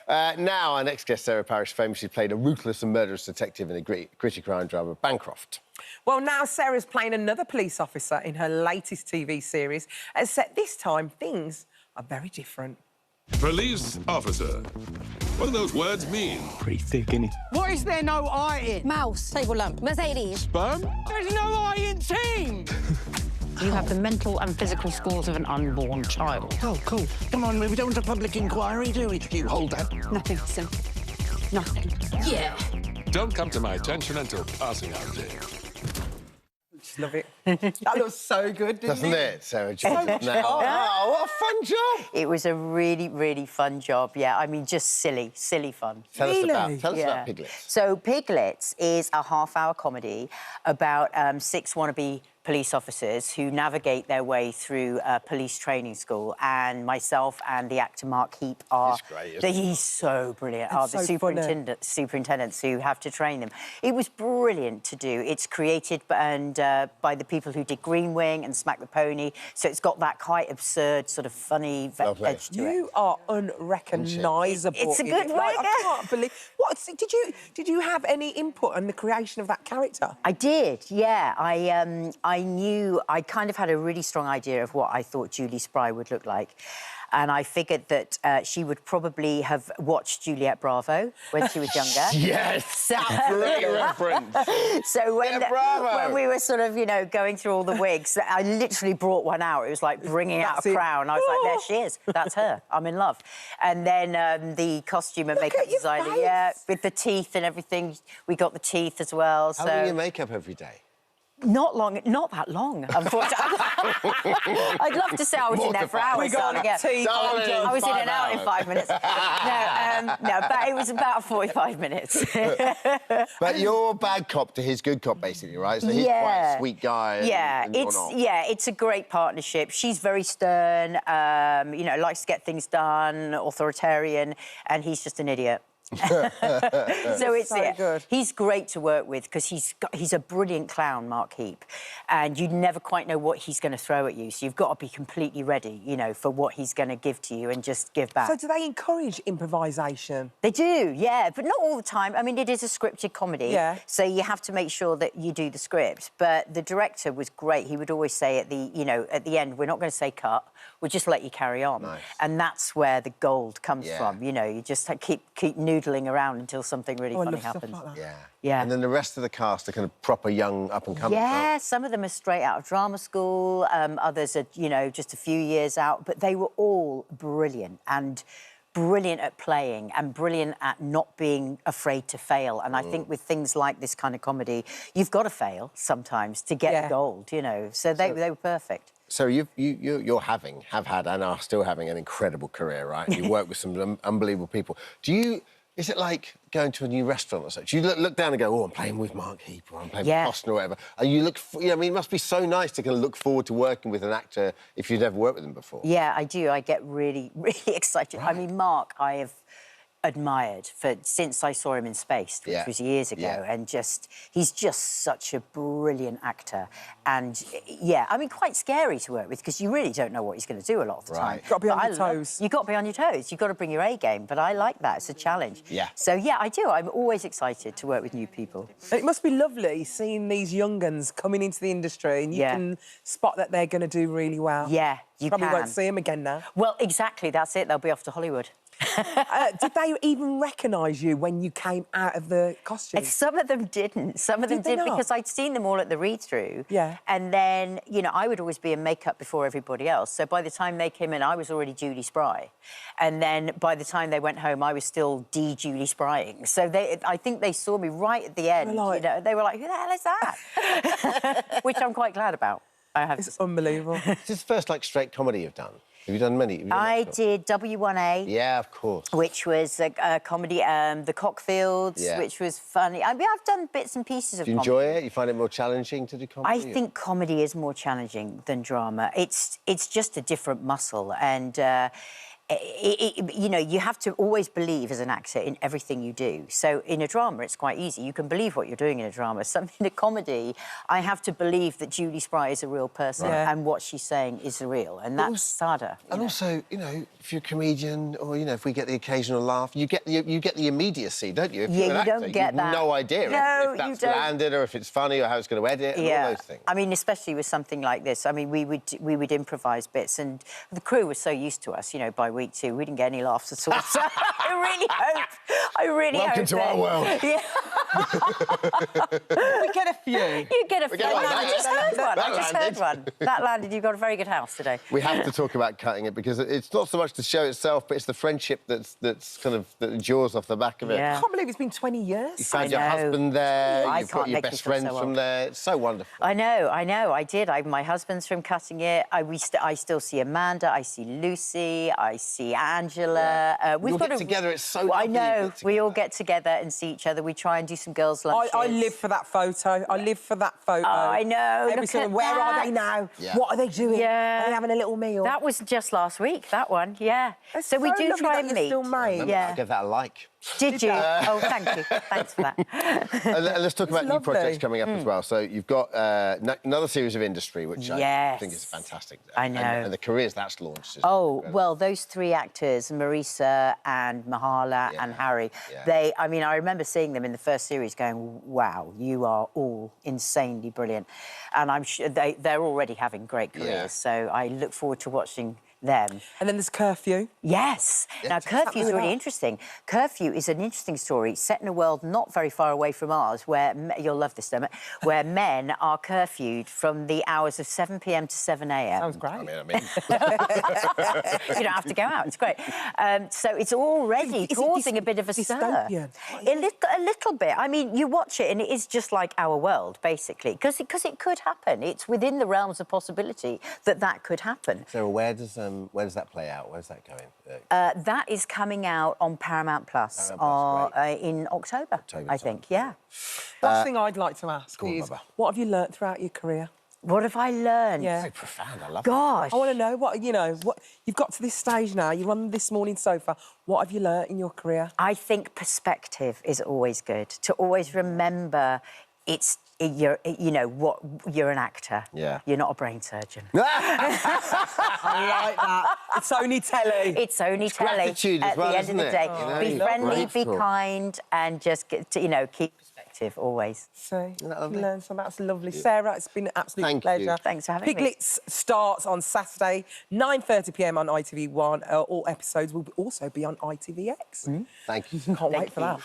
Now, our next guest, Sarah Parish, famously played a ruthless and murderous detective in the gritty crime drama Bancroft. Well, now Sarah's playing another police officer in her latest TV series, except this time things are very different. Police officer. What do those words mean? Pretty thick, innit? What is there no I in? Mouse, table lamp, Mercedes. Sperm? There's no I in team! You have the mental and physical scores of an unborn child. Oh, cool. Come on, we don't want a public inquiry, do we? You hold that. Nothing, Sim. Nothing. Yeah. Don't come to my attention until passing out day. Just love it. That looks so good, Doesn't it, Sarah? much Now. fun. Oh, what a fun job! It was a really, really fun job, yeah. I mean, just silly fun. Tell us about Yeah. Piglets. So Piglets is a half-hour comedy about 6 wannabe police officers who navigate their way through police training school, and myself and the actor Mark Heap are... He's great, isn't he? He's so brilliant. It's The so superintendents who have to train them. It was brilliant to do. It's created by the people who did Green Wing and Smack the Pony, so it's got that quite absurd, sort of funny Lovely. edge to it. You are unrecognisable. It's a in good it. Like, wig. I can't believe... What, did you have any input on the creation of that character? I did, yeah. I kind of had a really strong idea of what I thought Julie Spry would look like. And I figured that she would probably have watched Juliet Bravo when she was younger. Yes! Great reference. So Bravo. when we were sort of, you know, going through all the wigs, I literally brought one out. It was like bringing out That's a it. crown. I was like, there she is. That's her. I'm in love. And then the costume and makeup at your designer, face. yeah, with the teeth and everything. We got the teeth as well. How long do you make up every day? Not that long, unfortunately. I'd love to say I was in there for hours. We got darling, yeah. teeth. Darling, I was in 5 and out in hours. 5 minutes. No, but it was about 45 minutes. But you're bad cop to his good cop, basically, right? So he's quite a sweet guy. It's a great partnership. She's very stern, you know, likes to get things done, authoritarian, and he's just an idiot. So it's So good. He's great to work with because he's a brilliant clown, Mark Heap, and you never quite know what he's going to throw at you. So you've got to be completely ready, you know, for what he's going to give to you and just give back. So do they encourage improvisation? They do, yeah, but not all the time. I mean, it is a scripted comedy, Yeah. so you have to make sure that you do the script. But the director was great. He would always say at the end, we're not going to say cut. We'll just let you carry on. Nice. And that's where the gold comes Yeah. from. You know, you just keep noodling around until something really I funny love stuff happens. like that. Yeah. Yeah. And then the rest of the cast are kind of proper young up-and-coming. Yeah, some of them are straight out of drama school, others are, you know, just a few years out, but they were all brilliant and brilliant at playing and brilliant at not being afraid to fail. And I think with things like this kind of comedy, you've got to fail sometimes to get the gold, you know. So they were perfect. So have had and are still having an incredible career, right? You work with some unbelievable people. Is it like going to a new restaurant or such? You look down and go, oh, I'm playing with Mark Heap or I'm playing with Costner or whatever. And you look, I mean, it must be so nice to kind of look forward to working with an actor if you'd never worked with him before. Yeah, I do. I get really, really excited. Right. I mean, Mark, I have admired since I saw him in Space, which was years ago, and he's just such a brilliant actor. And, yeah, I mean, quite scary to work with because you really don't know what he's going to do a lot of the time. Got to be on your toes. You've got to be on your toes. You've got to bring your A game, but I like that. It's a challenge. Yeah. So, yeah, I do. I'm always excited to work with new people. And it must be lovely seeing these young guns coming into the industry and you can spot that they're going to do really well. Yeah, you Probably can. won't see them again now. Well, exactly, that's it. They'll be off to Hollywood. Did they even recognise you when you came out of the costume? Some of them didn't. Some of them Did they did not? because I'd seen them all at the read-through. Yeah. And then, you know, I would always be in makeup before everybody else. So by the time they came in, I was already Julie Spry. And then by the time they went home, I was still Julie Sprying. So I think they saw me right at the end. Like, you know, they were like, who the hell is that? Which I'm quite glad about. It's unbelievable. Is this the first, like, straight comedy you've done? Have you done many? I did W1A. Yeah, of course. Which was a comedy, The Cockfields, which was funny. I mean, I've done bits and pieces of comedy. Do you enjoy it? You find it more challenging to do comedy? I think comedy is more challenging than drama. It's just a different muscle, and you know, you have to always believe as an actor in everything you do. So in a drama, it's quite easy. You can believe what you're doing in a drama. Something in a comedy, I have to believe that Julie Spry is a real person and what she's saying is real, and that's harder. And also, you know, if you're a comedian, or you know, if we get the occasional laugh, you get the immediacy, don't you? If you're an actor, don't get you've that. no idea if that's landed or if it's funny or how it's going to edit and all those things. I mean, especially with something like this. I mean, we would improvise bits, and the crew was so used to us. You know, by week 2, we didn't get any laughs at all. So I really hope. Welcome to our world. Yeah. We get a few. You get a few. I just heard one. That landed. You've got a very good house today. We have to talk about cutting it because it's not so much the show itself, but it's the friendship that endures off the back of it. I can't believe it's been 20 years. You found your husband there. You've got your best friends from there. It's so wonderful. I know. I did. My husband's from cutting it. I still see Amanda. I see Lucy. I see Angela. We've got together. It's so lovely. I know. We all get together and see each other. We try and do some girls' lunches. I live for that photo. I live for that photo. Oh, I know. Every single, where are they now? Yeah. What are they doing? Yeah. Are they having a little meal? That was just last week, that one, yeah. It's so we do lovely try that and you're meet. still married. Yeah. I gave that a like. Did you? Oh, thank you. Thanks for that. And let's talk about new lovely. projects coming up as well. So you've got another series of Industry, which I think is fantastic. I know. And the careers that's launched. Oh, well, those 3 actors, Marisa and Mahala and Harry, I mean, I remember seeing them in the first series going, wow, you are all insanely brilliant. And I'm sure they're already having great careers, so I look forward to watching them. And then there's Curfew. Yes. Now, Curfew is really interesting. Curfew is an interesting story set in a world not very far away from ours where, you'll love this, Dermot, where men are curfewed from the hours of 7 p.m. to 7 a.m. Sounds great. I mean, You don't have to go out. It's great. So it's already causing a bit of a stir. Dystopian? A little bit. I mean, you watch it and it is just like our world, basically, because it could happen. It's within the realms of possibility that could happen. So where does that play out? Where's that going? That is coming out on Paramount Plus in October, I think. Yeah. Last thing I'd like to ask on, is, Bubba. what have you learnt throughout your career? What have I learned? Yeah. Very profound. I love Gosh. I want to know what you've got to this stage now. You're on this morning sofa. What have you learnt in your career? I think perspective is always good. To always remember you're an actor. Yeah. You're not a brain surgeon. I like that. It's only telly. It's only telly. gratitude as at well, the end of the isn't day. it? You know, Be you're friendly, be grateful. kind, and just keep perspective always. So, you lovely? learned some. That's lovely. Sarah, it's been an absolute Thank pleasure. you. Thanks for having me. Piglets starts on Saturday, 9:30 p.m. on ITV1. All episodes will also be on ITVX. Thank you. Can't wait for that.